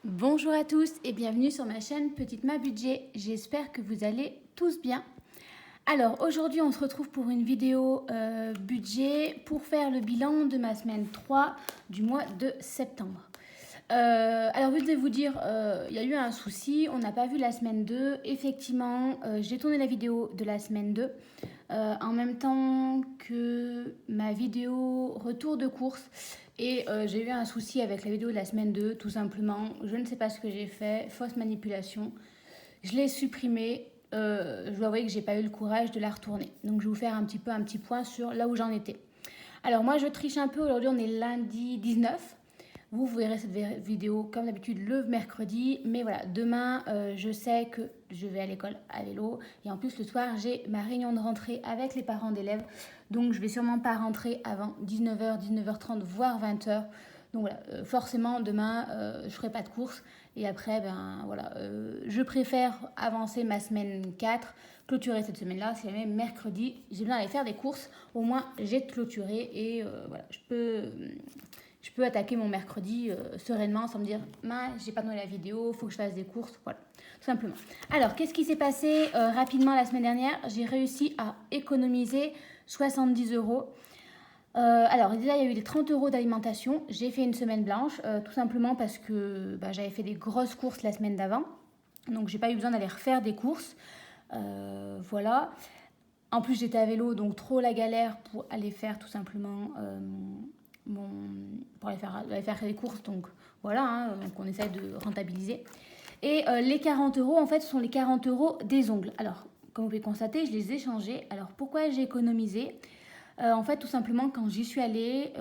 Bonjour à tous et bienvenue sur ma chaîne Petite Ma Budget. J'espère que vous allez tous bien. Alors aujourd'hui on se retrouve pour une vidéo budget pour faire le bilan de ma semaine 3 du mois de septembre. Alors je vais vous dire, il y a eu un souci, on n'a pas vu la semaine 2. Effectivement, j'ai tourné la vidéo de la semaine 2 en même temps que ma vidéo retour de course. Et j'ai eu un souci avec la vidéo de la semaine 2, tout simplement. Je ne sais pas ce que j'ai fait, fausse manipulation. Je l'ai supprimée. Je dois avouer que j'ai pas eu le courage de la retourner. Donc je vais vous faire un petit point sur là où j'en étais. Alors moi je triche un peu, aujourd'hui on est lundi 19. Vous verrez cette vidéo comme d'habitude le mercredi. Mais voilà, demain, je sais que je vais à l'école à vélo. Et en plus, le soir, j'ai ma réunion de rentrée avec les parents d'élèves. Donc, je vais sûrement pas rentrer avant 19h, 19h30, voire 20h. Donc voilà, forcément, demain, je ferai pas de course. Et après, ben voilà, je préfère avancer ma semaine 4, clôturer cette semaine-là. Si jamais mercredi, j'ai besoin d'aller faire des courses, au moins j'ai clôturé et voilà, je peux attaquer mon mercredi sereinement sans me dire j'ai pas donné la vidéo, faut que je fasse des courses, voilà, tout simplement. Alors, qu'est-ce qui s'est passé rapidement la semaine dernière? J'ai réussi à économiser 70 euros. Alors, déjà, il y a eu les 30 euros d'alimentation. J'ai fait une semaine blanche, tout simplement parce que j'avais fait des grosses courses la semaine d'avant. Donc, j'ai pas eu besoin d'aller refaire des courses. Voilà. En plus, j'étais à vélo, donc trop la galère pour aller faire tout simplement pour aller faire les courses. Donc voilà, hein, donc on essaie de rentabiliser. Et les 40 euros, en fait, ce sont les 40 euros des ongles. Alors, comme vous pouvez constater, je les ai changés. Alors, pourquoi j'ai économisé? En fait, tout simplement, quand j'y suis allée,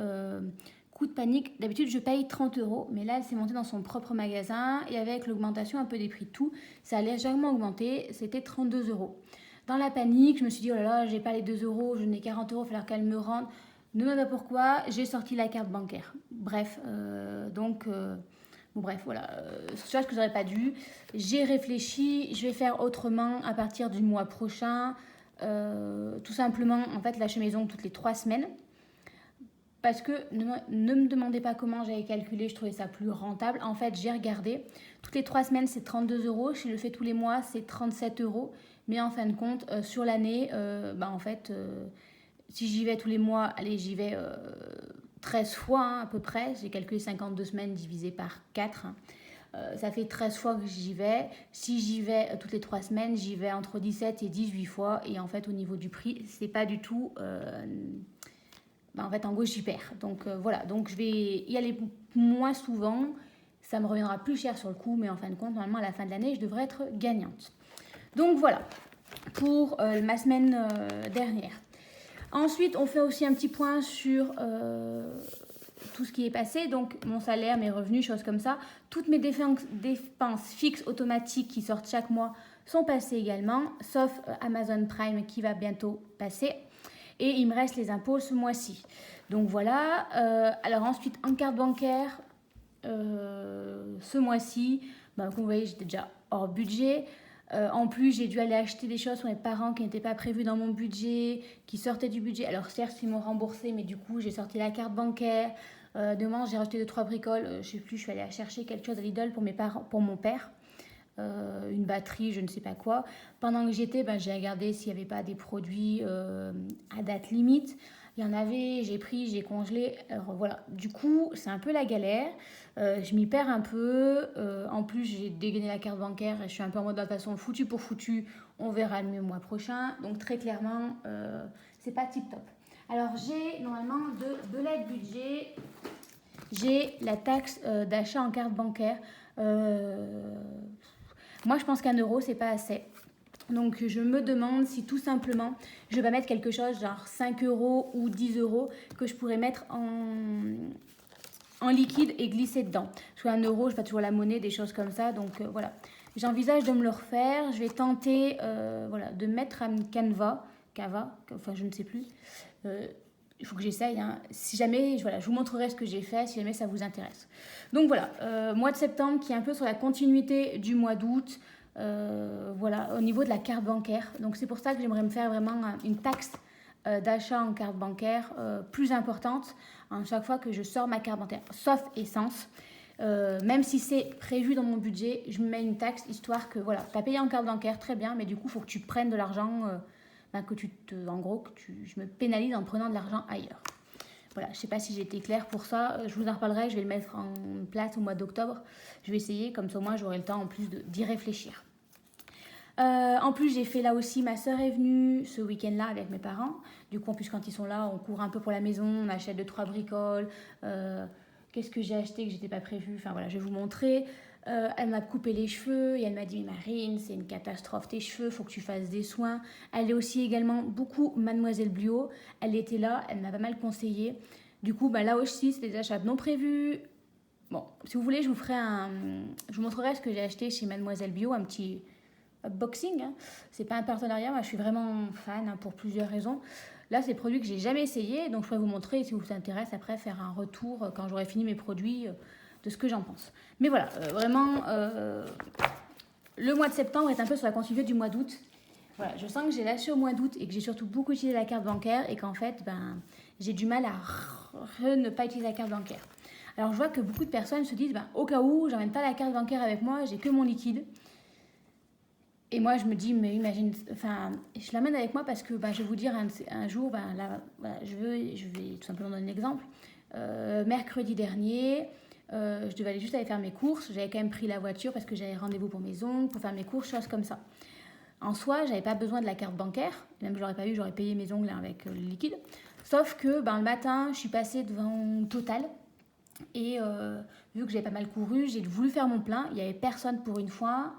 coup de panique, d'habitude, je paye 30 euros. Mais là, elle s'est montée dans son propre magasin. Et avec l'augmentation un peu des prix de tout, ça a légèrement augmenté. C'était 32 euros. Dans la panique, je me suis dit, oh là là, j'ai pas les 2 euros, je n'ai 40 euros, il va falloir qu'elle me rende. Ne me demande pas pourquoi, j'ai sorti la carte bancaire. Bref, bon, bref, voilà, chose que j'aurais pas dû. J'ai réfléchi, je vais faire autrement à partir du mois prochain. Tout simplement, en fait, lâcher maison toutes les 3 semaines. Parce que ne me demandez pas comment j'avais calculé, je trouvais ça plus rentable. En fait, j'ai regardé. Toutes les 3 semaines, c'est 32 euros. Si je le fais tous les mois, c'est 37 euros. Mais en fin de compte, sur l'année, en fait, si j'y vais tous les mois, allez, j'y vais 13 fois hein, à peu près. J'ai calculé 52 semaines divisé par 4. Ça fait 13 fois que j'y vais. Si j'y vais toutes les 3 semaines, j'y vais entre 17 et 18 fois. Et en fait, au niveau du prix, c'est pas du tout... en fait, en gros, j'y perds. Donc voilà, donc je vais y aller moins souvent. Ça me reviendra plus cher sur le coup, mais en fin de compte, normalement, à la fin de l'année, je devrais être gagnante. Donc voilà, pour ma semaine dernière. Ensuite, on fait aussi un petit point sur tout ce qui est passé. Donc, mon salaire, mes revenus, choses comme ça. Toutes mes dépenses fixes automatiques qui sortent chaque mois sont passées également, sauf Amazon Prime qui va bientôt passer. Et il me reste les impôts ce mois-ci. Donc voilà. Alors ensuite, en carte bancaire, ce mois-ci, comme vous voyez, j'étais déjà hors budget. En plus, j'ai dû aller acheter des choses pour mes parents qui n'étaient pas prévues dans mon budget, qui sortaient du budget. Alors certes, ils m'ont remboursé, mais du coup, j'ai sorti la carte bancaire. Demain, j'ai racheté 2-3 bricoles. Je sais plus, je suis allée chercher quelque chose à Lidl pour mon père. Une batterie, je ne sais pas quoi. Pendant que j'étais, j'ai regardé s'il n'y avait pas des produits à date limite. Il y en avait, j'ai pris, j'ai congelé. Alors voilà, du coup, c'est un peu la galère. Je m'y perds un peu. En plus, j'ai dégainé la carte bancaire et je suis un peu en mode de toute façon foutu pour foutu. On verra le mois prochain. Donc très clairement, c'est pas tip top. Alors j'ai normalement de l'aide budget. J'ai la taxe d'achat en carte bancaire. Moi, je pense qu'1 euro, c'est pas assez. Donc, je me demande si tout simplement, je vais pas mettre quelque chose genre 5 euros ou 10 euros que je pourrais mettre en liquide et glisser dedans. Parce qu'1 euro, je pas toujours la monnaie, des choses comme ça. Donc, voilà. J'envisage de me le refaire. Je vais tenter de mettre un Canva, enfin, je ne sais plus. Il faut que j'essaye. Hein. Si jamais, je vous montrerai ce que j'ai fait, si jamais ça vous intéresse. Donc voilà, mois de septembre qui est un peu sur la continuité du mois d'août. Voilà, au niveau de la carte bancaire. Donc c'est pour ça que j'aimerais me faire vraiment une taxe d'achat en carte bancaire plus importante à chaque fois que je sors ma carte bancaire, sauf essence. Même si c'est prévu dans mon budget, je me mets une taxe histoire que voilà, tu as payé en carte bancaire, très bien, mais du coup, il faut que tu prennes de l'argent, en gros, je me pénalise en prenant de l'argent ailleurs. Voilà, je ne sais pas si j'ai été claire pour ça. Je vous en reparlerai, je vais le mettre en place au mois d'octobre. Je vais essayer, comme ça au moins j'aurai le temps en plus d'y réfléchir. En plus, j'ai fait là aussi, ma soeur est venue ce week-end-là avec mes parents. Du coup, en plus, quand ils sont là, on court un peu pour la maison, on achète 2-3 bricoles. Qu'est-ce que j'ai acheté que j'étais pas prévu? Enfin voilà, je vais vous montrer. Elle m'a coupé les cheveux et elle m'a dit, mais Marine, c'est une catastrophe tes cheveux, faut que tu fasses des soins. Elle est aussi également beaucoup Mademoiselle Bluot. Elle était là, elle m'a pas mal conseillé. Du coup, là aussi, c'est des achats non prévus. Bon, si vous voulez, je vous montrerai ce que j'ai acheté chez Mademoiselle Bio, un petit boxing. Hein. C'est pas un partenariat, moi je suis vraiment fan pour plusieurs raisons. Là, c'est des produits que j'ai jamais essayé, donc je pourrais vous montrer, si vous intéresse, après faire un retour quand j'aurai fini mes produits de ce que j'en pense. Mais voilà, vraiment, le mois de septembre est un peu sur la continuité du mois d'août. Voilà, je sens que j'ai lâché au mois d'août et que j'ai surtout beaucoup utilisé la carte bancaire et qu'en fait, j'ai du mal à ne pas utiliser la carte bancaire. Alors, je vois que beaucoup de personnes se disent, au cas où, j'emmène pas la carte bancaire avec moi, j'ai que mon liquide. Et moi, je me dis, mais imagine, je l'amène avec moi parce que je vais vous dire un jour, là, voilà, je vais tout simplement donner un exemple. Mercredi dernier, je devais juste aller faire mes courses. J'avais quand même pris la voiture parce que j'avais rendez-vous pour mes ongles, pour faire mes courses, choses comme ça. En soi, j'avais pas besoin de la carte bancaire. Même je l'aurais pas eu, j'aurais payé mes ongles avec le liquide. Sauf que le matin, je suis passée devant Total. Et vu que j'avais pas mal couru, j'ai voulu faire mon plein. Il n'y avait personne pour une fois,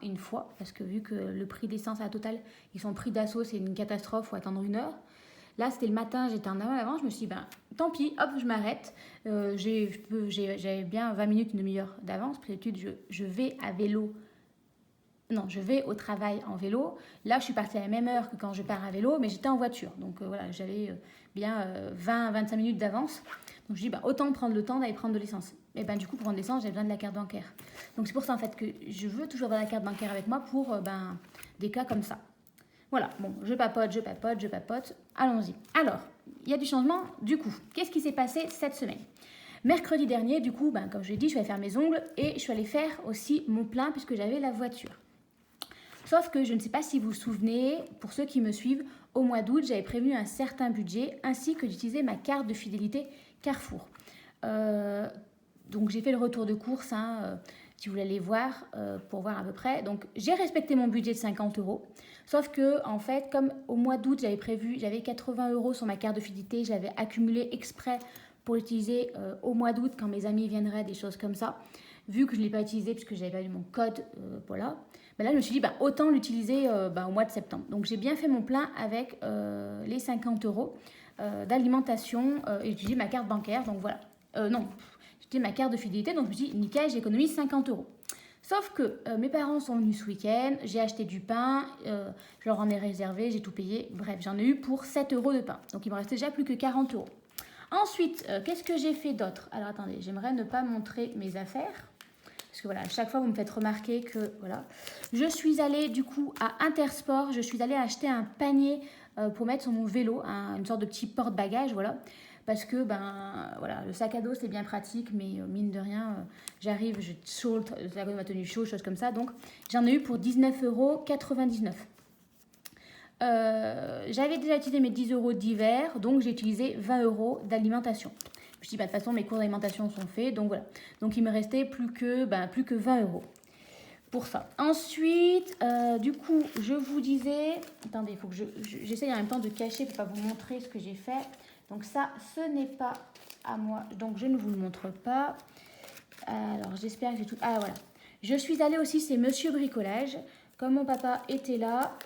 parce que vu que le prix d'essence à Total, ils sont pris d'assaut, c'est une catastrophe, il faut attendre 1 heure. Là, c'était le matin, j'étais en avant, je me suis dit, tant pis, hop, je m'arrête. J'avais bien 20 minutes, une demi-heure d'avance. D'habitude, je vais à vélo. Non, je vais au travail en vélo. Là, je suis partie à la même heure que quand je pars à vélo, mais j'étais en voiture. Donc voilà, j'avais bien 20-25 minutes d'avance. Donc je dis, autant prendre le temps d'aller prendre de l'essence. Et du coup, pour prendre de l'essence, j'ai besoin de la carte bancaire. Donc c'est pour ça en fait que je veux toujours avoir la carte bancaire avec moi pour des cas comme ça. Voilà, bon, je papote. Allons-y. Alors, il y a du changement du coup. Qu'est-ce qui s'est passé cette semaine? Mercredi dernier, du coup, comme je l'ai dit, je suis allée faire mes ongles et je suis allée faire aussi mon plein puisque j'avais la voiture. Sauf que je ne sais pas si vous vous souvenez, pour ceux qui me suivent, au mois d'août, j'avais prévu un certain budget ainsi que d'utiliser ma carte de fidélité Carrefour. Donc j'ai fait le retour de course, si vous voulez aller voir, pour voir à peu près. Donc j'ai respecté mon budget de 50 €. Sauf que, en fait, comme au mois d'août, j'avais 80 € sur ma carte de fidélité, j'avais accumulé exprès pour l'utiliser au mois d'août quand mes amis viendraient, des choses comme ça. Vu que je ne l'ai pas utilisé puisque je n'avais pas eu mon code, voilà. Là, je me suis dit, autant l'utiliser au mois de septembre. Donc, j'ai bien fait mon plein avec les 50 € d'alimentation et j'utilisais ma carte bancaire. Donc, voilà. J'utilisais ma carte de fidélité. Donc, je me suis dit, nickel, j'économise 50 €. Sauf que mes parents sont venus ce week-end, j'ai acheté du pain, je leur en ai réservé, j'ai tout payé. Bref, j'en ai eu pour 7 € de pain. Donc, il me restait déjà plus que 40 €. Ensuite, qu'est-ce que j'ai fait d'autre? Alors, attendez, j'aimerais ne pas montrer mes affaires. Parce que voilà, à chaque fois, vous me faites remarquer que voilà. Je suis allée du coup à Intersport. Je suis allée acheter un panier pour mettre sur mon vélo, une sorte de petit porte-bagages, voilà. Parce que voilà, le sac à dos c'est bien pratique, mais mine de rien, j'arrive, je chaud, le sac à dos m'a tenu chaud, choses comme ça. Donc j'en ai eu pour 19,99 €. J'avais déjà utilisé mes 10 € d'hiver, donc j'ai utilisé 20 € d'alimentation. Je me suis dit, de toute façon, mes cours d'alimentation sont faits, donc voilà. Donc, il me restait plus que 20 € pour ça. Ensuite, du coup, je vous disais... Attendez, il faut que j'essaye en même temps de cacher pour ne pas vous montrer ce que j'ai fait. Donc ça, ce n'est pas à moi, donc je ne vous le montre pas. Alors, j'espère que j'ai tout... Ah, voilà. Je suis allée aussi, c'est Monsieur Bricolage. Comme mon papa était là,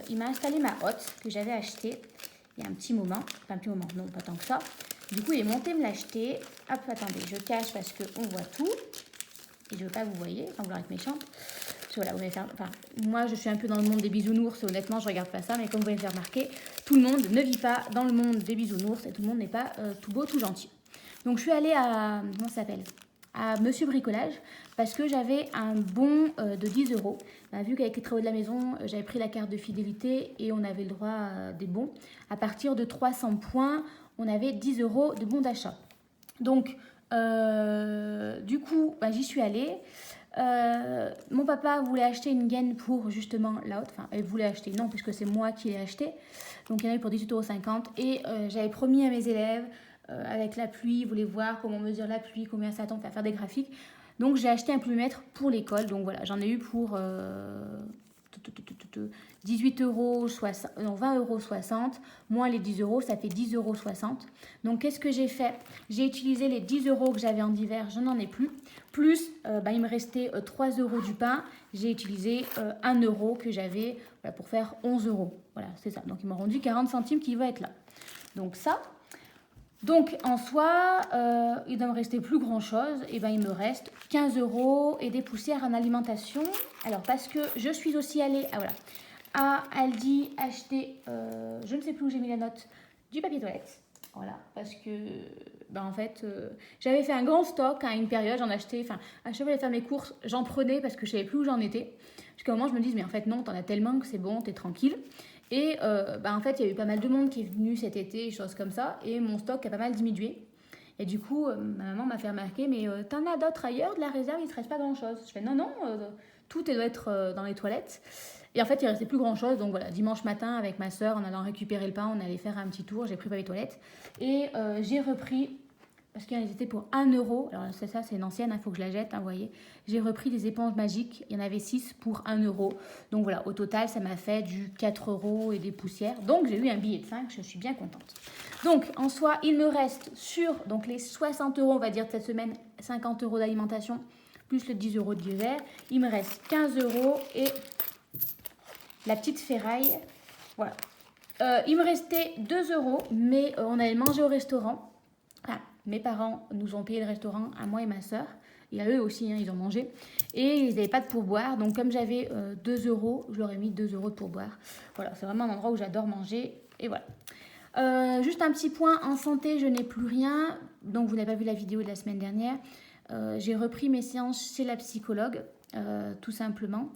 il m'a installé ma hotte que j'avais achetée il y a un petit moment. Enfin, un petit moment, non, pas tant que ça. Du coup, il est monté me l'acheter. Hop, attendez, je cache parce qu'on voit tout. Et je ne veux pas que vous voyez, enfin, vouloir être méchante. Voilà, vous allez faire... moi, je suis un peu dans le monde des bisounours. Et honnêtement, je ne regarde pas ça. Mais comme vous allez me faire remarquer, tout le monde ne vit pas dans le monde des bisounours. Et tout le monde n'est pas tout beau, tout gentil. Donc, je suis allée à... Comment ça s'appelle? À Monsieur Bricolage. Parce que j'avais un bon de 10 €. Vu qu'avec les travaux de la maison, j'avais pris la carte de fidélité. Et on avait le droit à des bons. À partir de 300 points... on avait 10 € de bons d'achat. Donc, Du coup, bah, j'y suis allée. Mon papa voulait acheter une gaine pour justement la haute. Enfin, elle voulait acheter, non, puisque c'est moi qui l'ai acheté. Donc, il y en avait pour 18,50 €. Et j'avais promis à mes élèves, avec la pluie, ils voulaient voir comment on mesure la pluie, combien ça tombe, faire des graphiques. Donc, j'ai acheté un plumètre pour l'école. Donc, voilà, j'en ai eu pour 18 €, non, 20,60 €, moins les 10 €, ça fait 10,60 €. Donc, qu'est-ce que j'ai fait? J'ai utilisé les 10 € que j'avais en divers, je n'en ai plus. Plus, il me restait 3 € du pain. J'ai utilisé 1 € que j'avais pour faire 11 €. Voilà, c'est ça. Donc, ils m'ont rendu 40 centimes qui va être là. Donc, ça. Donc, en soi, il ne me restait plus grand-chose. Et il me reste 15 € et des poussières en alimentation. Alors, parce que je suis aussi allée à Aldi acheter, je ne sais plus où j'ai mis la note, du papier toilette. Voilà, parce que, en fait, j'avais fait un grand stock à une période, j'en achetais, enfin, à chaque fois que j'allais faire mes courses, j'en prenais parce que je ne savais plus où j'en étais. Jusqu'à un moment, je me dis, mais en fait, non, t'en as tellement que c'est bon, t'es tranquille. Et en fait, il y a eu pas mal de monde qui est venu cet été, choses comme ça, et mon stock a pas mal diminué. Et du coup, ma maman m'a fait remarquer, mais t'en as d'autres ailleurs, de la réserve, il ne te reste pas grand-chose. Je fais, non, non, tout doit être dans les toilettes. Et en fait, il ne restait plus grand-chose. Donc voilà, dimanche matin, avec ma soeur, en allant récupérer le pain, on allait faire un petit tour. J'ai pris pas les toilettes. Et j'ai repris, parce qu'ils étaient pour 1 €. Alors c'est ça, c'est une ancienne, il faut que je la jette, vous voyez. J'ai repris des éponges magiques. Il y en avait 6 pour 1 €. Donc voilà, au total, ça m'a fait du 4 € et des poussières. Donc j'ai eu un billet de 5, je suis bien contente. Donc en soi, il me reste sur donc, les 60 €, on va dire, de cette semaine, 50 € d'alimentation, plus le 10 € d'hiver. Il me reste 15 € et la petite ferraille. Voilà. Il me restait 2 €, mais on allait manger au restaurant. Enfin, mes parents nous ont payé le restaurant, à moi et ma soeur. Et à eux aussi, ils ont mangé. Et ils n'avaient pas de pourboire. Donc, comme j'avais 2 €, je leur ai mis 2 € de pourboire. Voilà, c'est vraiment un endroit où j'adore manger. Et voilà. Juste un petit point, en santé, je n'ai plus rien. Donc, vous n'avez pas vu la vidéo de la semaine dernière. J'ai repris mes séances chez la psychologue, tout simplement.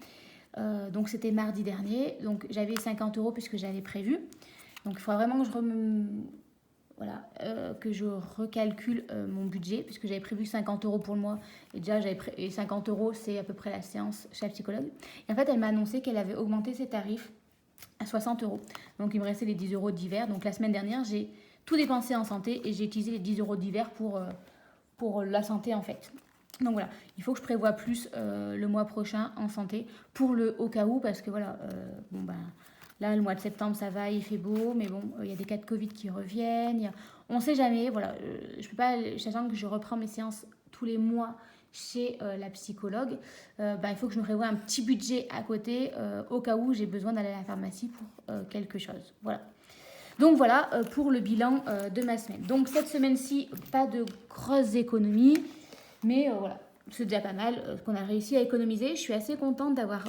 Donc, c'était mardi dernier. Donc, j'avais 50 € puisque j'avais prévu. Donc, il faudra vraiment que que je recalcule mon budget, puisque j'avais prévu 50 € pour le mois. Et déjà, et 50 €, c'est à peu près la séance chez la psychologue. Et en fait, elle m'a annoncé qu'elle avait augmenté ses tarifs à 60 €. Donc, il me restait les 10 € d'hiver. Donc, la semaine dernière, j'ai tout dépensé en santé et j'ai utilisé les 10 € d'hiver pour la santé, en fait. Donc, voilà, il faut que je prévoie plus le mois prochain en santé pour le au cas où, parce que voilà, là, le mois de septembre, ça va, il fait beau, mais bon, il y a des cas de Covid qui reviennent. On ne sait jamais, voilà. Je peux pas, sachant que je reprends mes séances tous les mois chez la psychologue, il faut que je me prévoie un petit budget à côté au cas où j'ai besoin d'aller à la pharmacie pour quelque chose. Voilà. Donc voilà pour le bilan de ma semaine. Donc cette semaine-ci, pas de grosses économies, mais voilà, c'est déjà pas mal qu'on a réussi à économiser. Je suis assez contente d'avoir,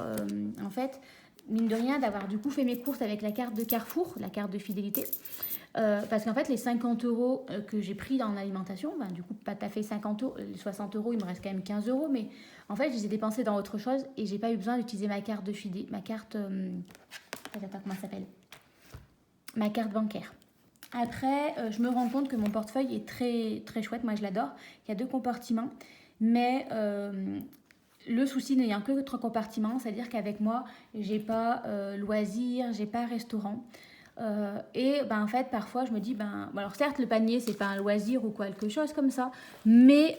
en fait, mine de rien, d'avoir du coup fait mes courses avec la carte de Carrefour, la carte de fidélité. Parce qu'en fait, les 50 € que j'ai pris dans l'alimentation, du coup, pas tout à fait 50 €, les 60 €, il me reste quand même 15 €, mais en fait, je les ai dépensés dans autre chose et j'ai pas eu besoin d'utiliser ma carte de fidélité, ma carte, comment ça s'appelle? Ma carte bancaire. Après, je me rends compte que mon portefeuille est très, très chouette, moi je l'adore. Il y a 2 compartiments, mais le souci n'ayant que 3 compartiments, c'est-à-dire qu'avec moi, j'ai pas loisirs, j'ai pas restaurant. Et en fait, parfois, je me dis, alors certes, le panier, c'est pas un loisir ou quelque chose comme ça, mais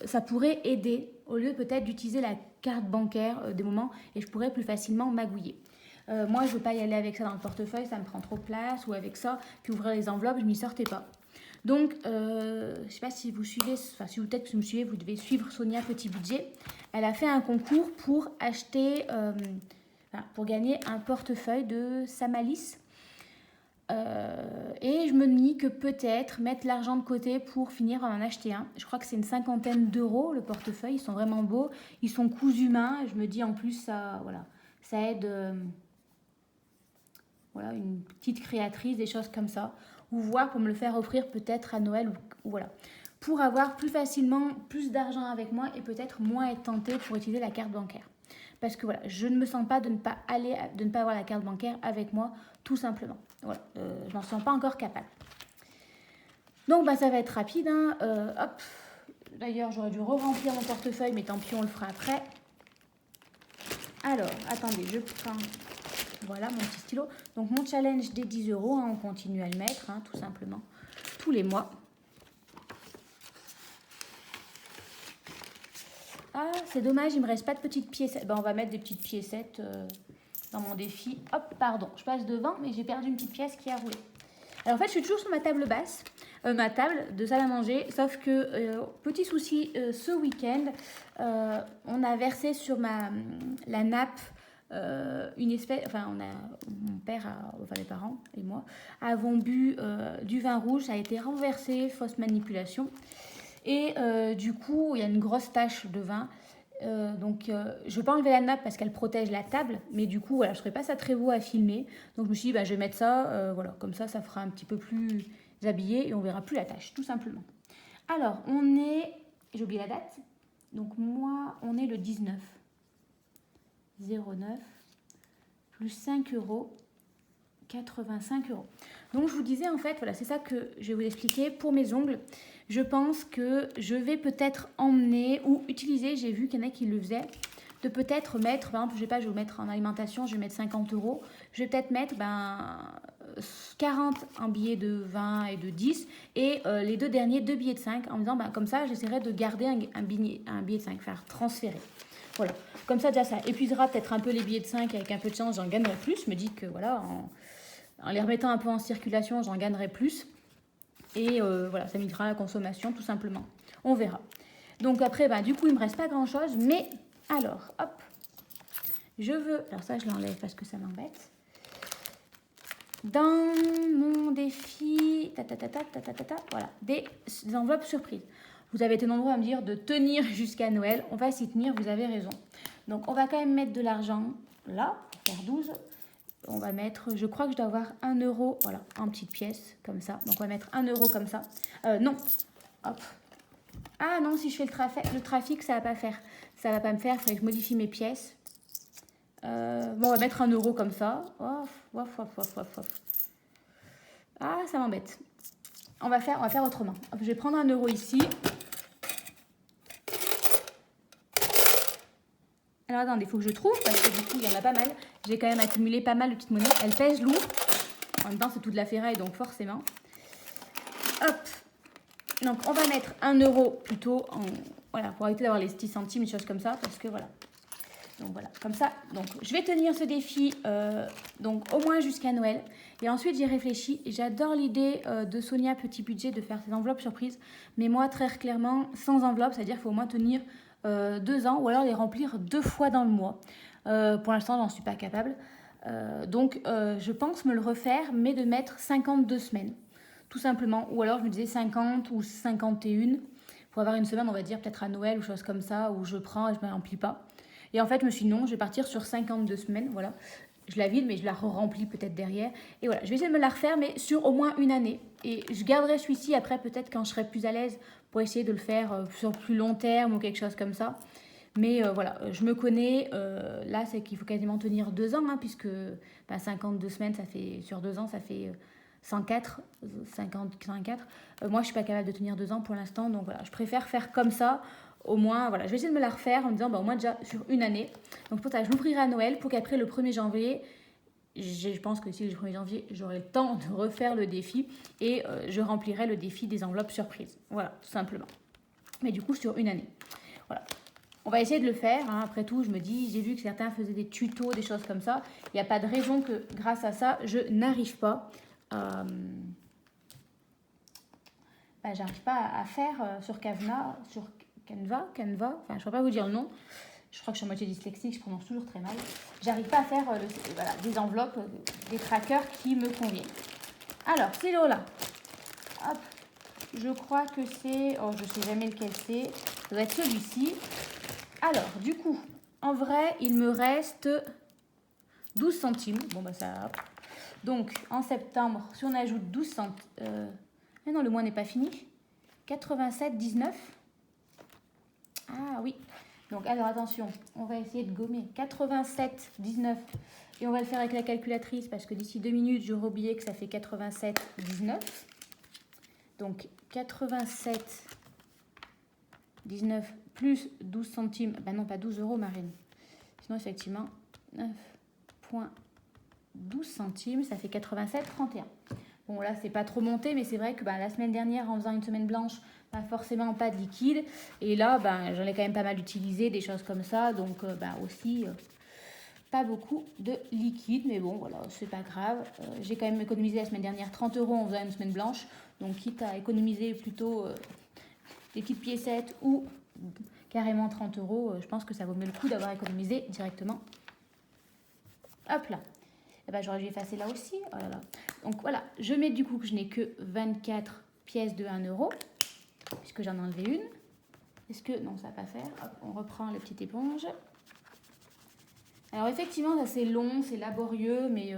ça pourrait aider, au lieu peut-être d'utiliser la carte bancaire des moments, et je pourrais plus facilement magouiller. Moi, je ne veux pas y aller avec ça dans le portefeuille, ça me prend trop de place, ou avec ça, puis ouvrir les enveloppes, je m'y sortais pas. Donc, je ne sais pas si vous suivez, enfin, si vous peut-être que vous me suivez, vous devez suivre Sonia Petit Budget. Elle a fait un concours pour acheter, pour gagner un portefeuille de Samalis. Et je me dis que peut-être mettre l'argent de côté pour finir par en acheter un. Je crois que c'est une 50aine d'euros le portefeuille, ils sont vraiment beaux, ils sont cousus main. Je me dis en plus ça, voilà, ça aide, voilà, une petite créatrice, des choses comme ça, ou voir pour me le faire offrir peut-être à Noël ou voilà, pour avoir plus facilement plus d'argent avec moi et peut-être moins être tentée pour utiliser la carte bancaire. Parce que voilà, je ne me sens pas de ne pas avoir la carte bancaire avec moi, tout simplement. Voilà, je n'en sens pas encore capable. Donc ça va être rapide. Hop, D'ailleurs, j'aurais dû re-remplir mon portefeuille, mais tant pis, on le fera après. Alors, attendez, je prends... Voilà, mon petit stylo. Donc, mon challenge des 10 euros, hein, on continue à le mettre, hein, tout simplement, tous les mois. Ah, c'est dommage, il me reste pas de petites piécettes. Ben, on va mettre des petites piécettes dans mon défi. Hop, pardon, je passe devant, mais j'ai perdu une petite pièce qui a roulé. Alors, en fait, je suis toujours sur ma table basse, ma table de salle à manger, sauf que, petit souci, ce week-end, on a versé sur la nappe une espèce, enfin, mon père, enfin les parents et moi, avons bu du vin rouge, ça a été renversé, fausse manipulation, et du coup, il y a une grosse tache de vin. Donc, je ne vais pas enlever la nappe parce qu'elle protège la table, mais du coup, voilà, je ne ferai pas ça très beau à filmer. Donc, je me suis dit, bah, je vais mettre ça, voilà, comme ça fera un petit peu plus habillé et on verra plus la tache, tout simplement. Alors, j'ai oublié la date, donc moi, on est le 19. 09 plus 5 euros, 85 euros. Donc je vous disais en fait, voilà, c'est ça que je vais vous expliquer. Pour mes ongles, je pense que je vais peut-être emmener ou utiliser, j'ai vu qu'il y en a qui le faisaient, de peut-être mettre, par exemple, je sais pas, je vais mettre en alimentation, je vais mettre 50 euros, je vais peut-être mettre 40 en billets de 20 et de 10 et les deux derniers, 2 billets de 5 en me disant, comme ça, j'essaierai de garder un billet de 5, faire transférer. Voilà, comme ça déjà ça épuisera peut-être un peu les billets de 5 avec un peu de chance, j'en gagnerai plus. Je me dis que voilà, en les remettant un peu en circulation, j'en gagnerai plus. Et voilà, ça m'aidera à la consommation tout simplement. On verra. Donc après, du coup, il ne me reste pas grand-chose. Mais alors, hop, je veux... Alors ça, je l'enlève parce que ça m'embête. Dans mon défi, voilà, des enveloppes surprises. Vous avez été nombreux à me dire de tenir jusqu'à Noël. On va s'y tenir, vous avez raison. Donc, on va quand même mettre de l'argent là, pour faire 12. On va mettre, je crois que je dois avoir 1 euro, voilà, en petite pièce, comme ça. Donc, on va mettre 1 euro comme ça. Non, hop. Ah non, si je fais le trafic, ça ne va pas faire. Ça ne va pas me faire, il faudrait que je modifie mes pièces. Bon, on va mettre 1 euro comme ça. Ah, ça m'embête. On va faire autrement. Je vais prendre 1 euro ici. Alors attendez, il faut que je trouve parce que du coup, il y en a pas mal. J'ai quand même accumulé pas mal de petites monnaies. Elles pèsent lourd. En même temps, c'est tout de la ferraille, donc forcément. Hop. Donc, on va mettre 1 euro plutôt voilà, pour éviter d'avoir les 10 centimes, des choses comme ça, parce que voilà. Donc voilà, comme ça. Donc, je vais tenir ce défi donc au moins jusqu'à Noël. Et ensuite, j'ai réfléchi. J'adore l'idée de Sonia Petit Budget de faire ses enveloppes surprises. Mais moi, très clairement, sans enveloppe, c'est-à-dire qu'il faut au moins tenir 2 ans ou alors les remplir 2 fois dans le mois. Pour l'instant, j'en suis pas capable. Donc, je pense me le refaire, mais de mettre 52 semaines, tout simplement. Ou alors, je me disais 50 ou 51 pour avoir une semaine, on va dire, peut-être à Noël ou chose comme ça, où je prends et je ne me remplis pas. Et en fait, je me suis dit non, je vais partir sur 52 semaines, voilà. Je la vide, mais je la remplis peut-être derrière. Et voilà, je vais essayer de me la refaire, mais sur au moins une année. Et je garderai celui-ci après, peut-être quand je serai plus à l'aise, pour essayer de le faire sur plus long terme ou quelque chose comme ça. Mais voilà, je me connais. Là, c'est qu'il faut quasiment tenir 2 ans, hein, puisque 52 semaines, ça fait sur 2 ans, ça fait 104, 54. Moi, je suis pas capable de tenir 2 ans pour l'instant, donc voilà, je préfère faire comme ça. Au moins, voilà, je vais essayer de me la refaire en me disant, au moins déjà sur une année. Donc pour ça, je l'ouvrirai à Noël pour qu'après le 1er janvier, je pense que si le 1er janvier, j'aurai le temps de refaire le défi et je remplirai le défi des enveloppes surprises. Voilà, tout simplement. Mais du coup, sur une année. Voilà. On va essayer de le faire. Hein. Après tout, je me dis, j'ai vu que certains faisaient des tutos, des choses comme ça. Il n'y a pas de raison que grâce à ça, je n'arrive pas j'arrive pas à faire sur Canva, enfin je ne peux pas vous dire le nom. Je crois que je suis à moitié dyslexique, je prononce toujours très mal. J'arrive pas à faire des enveloppes, des trackers qui me conviennent. Alors, c'est là. Hop, je crois que c'est, je sais jamais lequel c'est. Ça doit être celui-ci. Alors, du coup, en vrai, il me reste 12 centimes. Bon, ça, hop. Donc, en septembre, si on ajoute 12 centimes... mais non, le mois n'est pas fini. 87,19. Ah oui. Donc, alors attention, on va essayer de gommer. 87,19. Et on va le faire avec la calculatrice parce que d'ici 2 minutes, j'aurai oublié que ça fait 87,19. Donc, 87 19 plus 12 centimes. Ben non, pas 12 euros, Marine. Sinon, effectivement, 9,12 centimes, ça fait 87,31. Bon, là, c'est pas trop monté, mais c'est vrai que la semaine dernière, en faisant une semaine blanche, forcément pas de liquide. Et là, j'en ai quand même pas mal utilisé, des choses comme ça. Donc, aussi, pas beaucoup de liquide. Mais bon, voilà, c'est pas grave. J'ai quand même économisé la semaine dernière 30 euros en faisant une semaine blanche. Donc, quitte à économiser plutôt des petites piécettes ou carrément 30 euros, je pense que ça vaut mieux le coup d'avoir économisé directement. Hop là. Et j'aurais dû effacer là aussi. Oh là là. Donc voilà, je mets du coup que je n'ai que 24 pièces de 1 euro, puisque j'en ai enlevé une. Est-ce que... Non, ça va pas faire. Hop, on reprend la petite éponge. Alors effectivement, ça c'est long, c'est laborieux, mais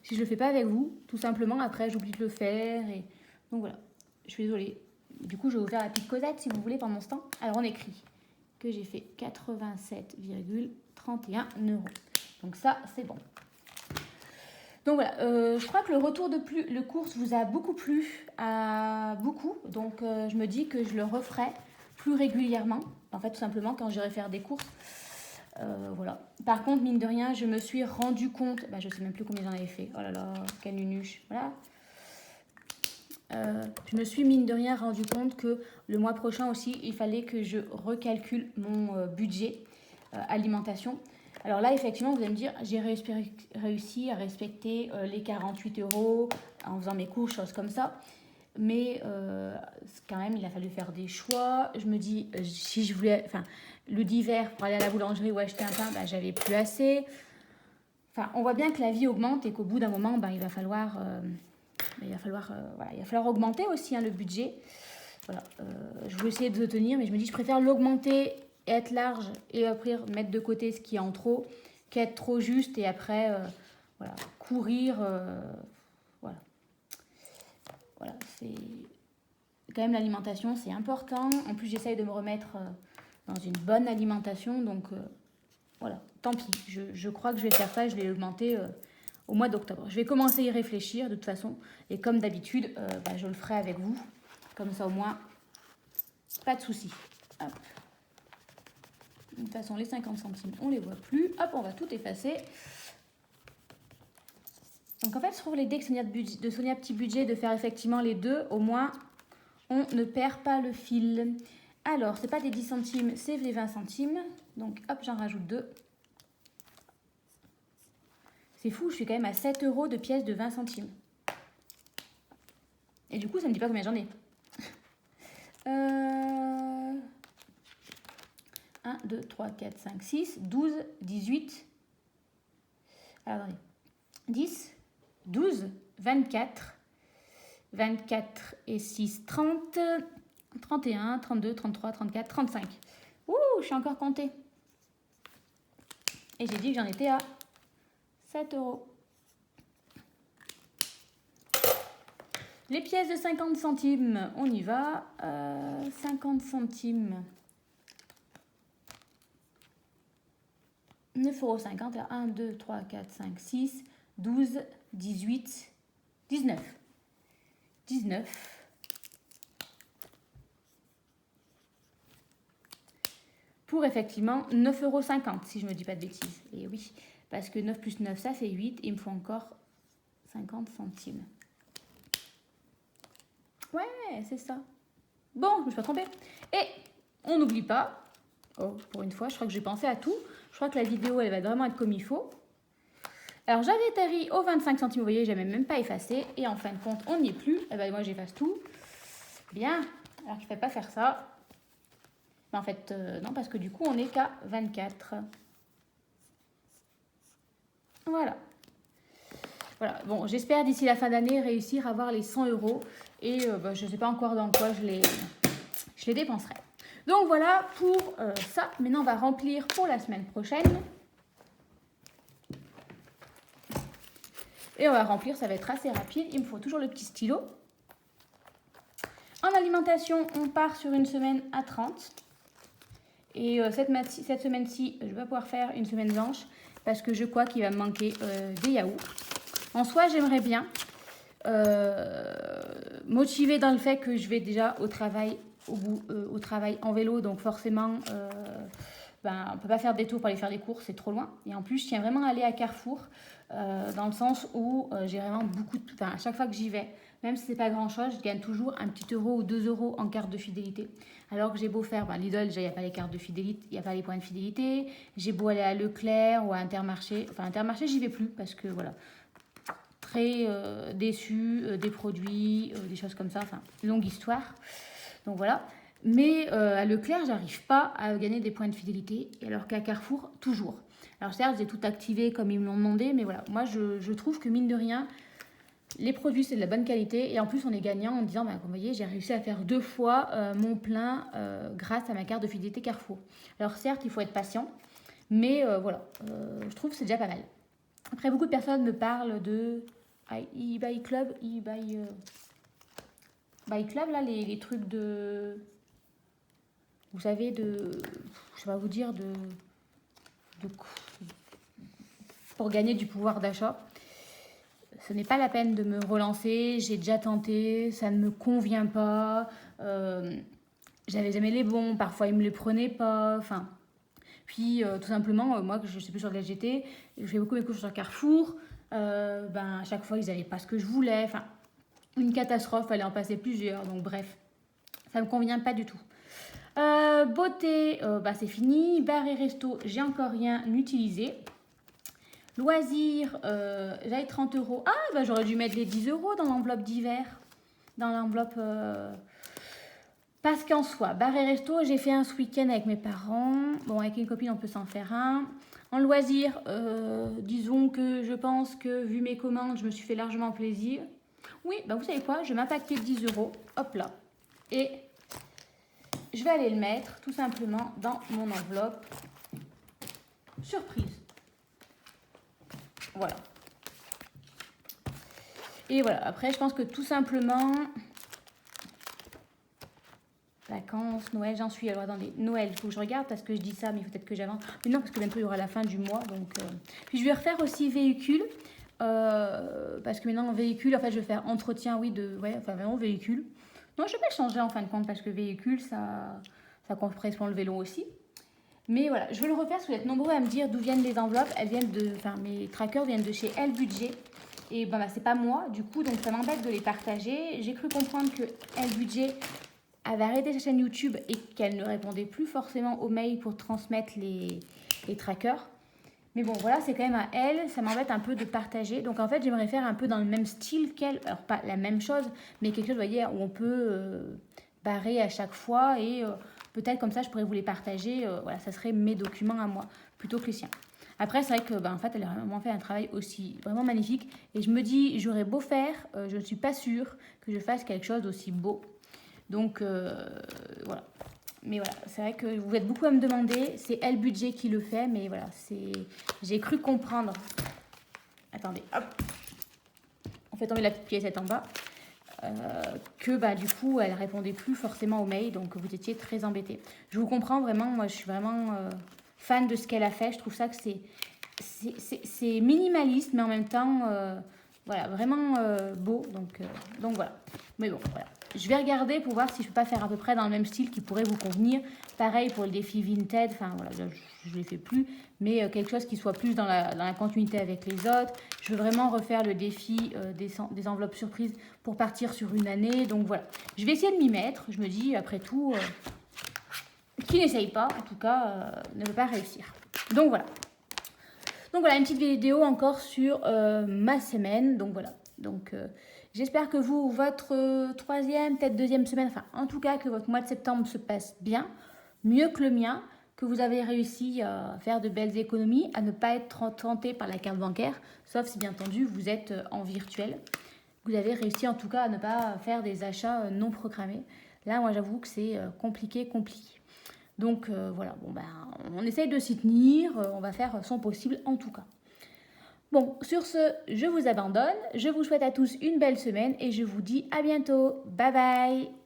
si je le fais pas avec vous, tout simplement, après j'oublie de le faire. Et... Donc voilà, je suis désolée. Du coup, je vais vous faire la petite causette si vous voulez pendant ce temps. Alors on écrit que j'ai fait 87,31 euros. Donc ça, c'est bon. Donc voilà, je crois que le retour de le course vous a beaucoup plu, beaucoup. Donc je me dis que je le referai plus régulièrement. En fait, tout simplement, quand j'irai faire des courses. Voilà. Par contre, mine de rien, je me suis rendu compte... je ne sais même plus combien j'en avais fait. Oh là là, quelle nunuche. Voilà. Je me suis mine de rien rendu compte que le mois prochain aussi, il fallait que je recalcule mon budget alimentation. Alors là, effectivement, vous allez me dire, j'ai réussi à respecter les 48 euros en faisant mes courses, choses comme ça. Mais quand même, il a fallu faire des choix. Je me dis, si je voulais... le d'hiver, pour aller à la boulangerie ou acheter un pain, j'avais plus assez. On voit bien que la vie augmente et qu'au bout d'un moment, il va falloir augmenter aussi le budget. Voilà, je vais essayer de le tenir, mais je me dis, je préfère l'augmenter, être large et après mettre de côté ce qui est en trop, qu'être trop juste et après courir. Voilà, c'est quand même l'alimentation, c'est important. En plus, j'essaye de me remettre dans une bonne alimentation, donc voilà, tant pis. Je crois que je vais faire ça, je vais augmenter au mois d'octobre. Je vais commencer à y réfléchir de toute façon, et comme d'habitude, je le ferai avec vous, comme ça au moins, pas de souci. Hop. De toute façon, les 50 centimes, on les voit plus. Hop, on va tout effacer. Donc en fait, je trouve l'idée de Sonia Petit Budget, de faire effectivement les deux, au moins, on ne perd pas le fil. Alors, c'est pas des 10 centimes, c'est des 20 centimes. Donc hop, j'en rajoute 2. C'est fou, je suis quand même à 7 euros de pièces de 20 centimes. Et du coup, ça ne me dit pas combien j'en ai. 1, 2, 3, 4, 5, 6, 12, 18. Alors, attendez. 10, 12, 24. 24 et 6, 30. 31, 32, 33, 34, 35. Ouh, je suis encore comptée. Et j'ai dit que j'en étais à 7 euros. Les pièces de 50 centimes, on y va. 50 centimes. 9,50 €. 1, 2, 3, 4, 5, 6, 12, 18, 19. 19. Pour effectivement 9,50 €, si je ne me dis pas de bêtises. Et oui, parce que 9 plus 9, ça fait 8. Et il me faut encore 50 centimes. Ouais, c'est ça. Bon, je me suis pas trompée. Et on n'oublie pas, oh, pour une fois, je crois que j'ai pensé à tout. Je crois que la vidéo, elle va vraiment être comme il faut. Alors, j'avais atterri aux 25 centimes, vous voyez, je n'avais même pas effacé. Et en fin de compte, on n'y est plus. Et moi, j'efface tout. Bien, alors qu'il ne fallait pas faire ça. Mais en fait, non, parce que du coup, on n'est qu'à 24. Voilà. Voilà, bon, j'espère d'ici la fin d'année réussir à avoir les 100 €. Et je ne sais pas encore dans quoi je les dépenserai. Donc voilà pour ça. Maintenant, on va remplir pour la semaine prochaine. Et on va remplir, ça va être assez rapide. Il me faut toujours le petit stylo. En alimentation, on part sur une semaine à 30. Et cette semaine-ci, je vais pas pouvoir faire une semaine blanche parce que je crois qu'il va me manquer des yaourts. En soi, j'aimerais bien, motivée dans le fait que je vais déjà au travail au travail en vélo, donc forcément, on ne peut pas faire des tours pour aller faire des courses, c'est trop loin. Et en plus, je tiens vraiment à aller à Carrefour, dans le sens où j'ai vraiment beaucoup de... Enfin, à chaque fois que j'y vais, même si c'est pas grand-chose, je gagne toujours un petit euro ou 2 € en carte de fidélité. Alors que j'ai beau faire, Lidl, déjà, il n'y a pas les cartes de fidélité, il n'y a pas les points de fidélité. J'ai beau aller à Leclerc ou à Intermarché. Enfin, Intermarché, j'y vais plus parce que, voilà, très déçue des produits, des choses comme ça. Enfin, longue histoire. Donc, voilà. Mais à Leclerc, j'arrive pas à gagner des points de fidélité, alors qu'à Carrefour, toujours. Alors certes, j'ai tout activé comme ils me l'ont demandé, mais voilà, moi je trouve que mine de rien, les produits c'est de la bonne qualité, et en plus on est gagnant en disant, vous voyez, j'ai réussi à faire 2 fois mon plein grâce à ma carte de fidélité Carrefour. Alors certes, il faut être patient, mais voilà, je trouve que c'est déjà pas mal. Après, beaucoup de personnes me parlent de eBay Club, Buy Club, là, les trucs de... Vous savez, je vais pas vous dire, pour gagner du pouvoir d'achat. Ce n'est pas la peine de me relancer, j'ai déjà tenté, ça ne me convient pas. J'avais jamais les bons, parfois ils me les prenaient pas. Enfin, puis tout simplement, moi, je sais plus sur de la GT, je fais beaucoup mes courses sur Carrefour. À chaque fois, ils n'avaient pas ce que je voulais. Enfin, une catastrophe, fallait en passer plusieurs. Donc bref, ça me convient pas du tout. Beauté, c'est fini. Bar et resto, j'ai encore rien utilisé. Loisirs, j'avais 30 €. Ah, j'aurais dû mettre les 10 € dans l'enveloppe d'hiver. Dans l'enveloppe... Parce qu'en soi, bar et resto, j'ai fait un ce week-end avec mes parents. Bon, avec une copine, on peut s'en faire un. En loisirs, disons que je pense que, vu mes commandes, je me suis fait largement plaisir. Oui, vous savez quoi, je vais m'impacter 10 €. Hop là. Et... je vais aller le mettre tout simplement dans mon enveloppe surprise. Voilà. Et voilà, après je pense que tout simplement... Vacances, Noël, j'en suis. Alors attendez, Noël, il faut que je regarde parce que je dis ça, mais peut-être que j'avance. Mais non, parce que bientôt il y aura la fin du mois. Donc, Puis je vais refaire aussi véhicule. Parce que maintenant, véhicule, en fait, je vais faire entretien, oui, vraiment véhicule. Non, je vais pas le changer en fin de compte parce que véhicule, ça correspond le vélo aussi. Mais voilà, je vais le refaire parce que vous êtes nombreux à me dire d'où viennent les enveloppes. Mes trackers viennent de chez Elle Budget. Et c'est pas moi, du coup, donc ça m'embête de les partager. J'ai cru comprendre que Elle Budget avait arrêté sa chaîne YouTube et qu'elle ne répondait plus forcément aux mails pour transmettre les trackers. Mais bon, voilà, c'est quand même à elle. Ça m'embête un peu de partager. Donc, en fait, j'aimerais faire un peu dans le même style qu'elle. Alors, pas la même chose, mais quelque chose, vous voyez, où on peut barrer à chaque fois. Et peut-être comme ça, je pourrais vous les partager. Voilà, ça serait mes documents à moi, plutôt que les siens. Après, c'est vrai que, en fait, elle a vraiment fait un travail aussi vraiment magnifique. Et je me dis, j'aurais beau faire, je ne suis pas sûre que je fasse quelque chose d'aussi beau. Donc, voilà. Mais voilà, c'est vrai que vous êtes beaucoup à me demander. C'est Elle Budget qui le fait, mais voilà, j'ai cru comprendre. Attendez, hop. On fait tomber la petite piècette en bas. Que du coup, elle répondait plus forcément aux mails, donc vous étiez très embêtés. Je vous comprends vraiment, moi je suis vraiment fan de ce qu'elle a fait. Je trouve ça que c'est minimaliste, mais en même temps, voilà, vraiment beau. Donc voilà. Mais bon, voilà. Je vais regarder pour voir si je peux pas faire à peu près dans le même style qui pourrait vous convenir. Pareil pour le défi Vinted, enfin voilà, je ne les fais plus, mais quelque chose qui soit plus dans la continuité avec les autres. Je veux vraiment refaire le défi des enveloppes surprises pour partir sur une année. Donc voilà, je vais essayer de m'y mettre. Je me dis, après tout, qui n'essaye pas, en tout cas, ne peut pas réussir. Donc voilà. Donc voilà, une petite vidéo encore sur ma semaine. Donc voilà. Donc j'espère que votre troisième, peut-être deuxième semaine, enfin en tout cas que votre mois de septembre se passe bien, mieux que le mien, que vous avez réussi à faire de belles économies, à ne pas être tenté par la carte bancaire, sauf si bien entendu vous êtes en virtuel. Vous avez réussi en tout cas à ne pas faire des achats non programmés. Là, moi j'avoue que c'est compliqué. Donc voilà, on essaye de s'y tenir, on va faire son possible en tout cas. Bon, sur ce, je vous abandonne. Je vous souhaite à tous une belle semaine et je vous dis à bientôt. Bye bye!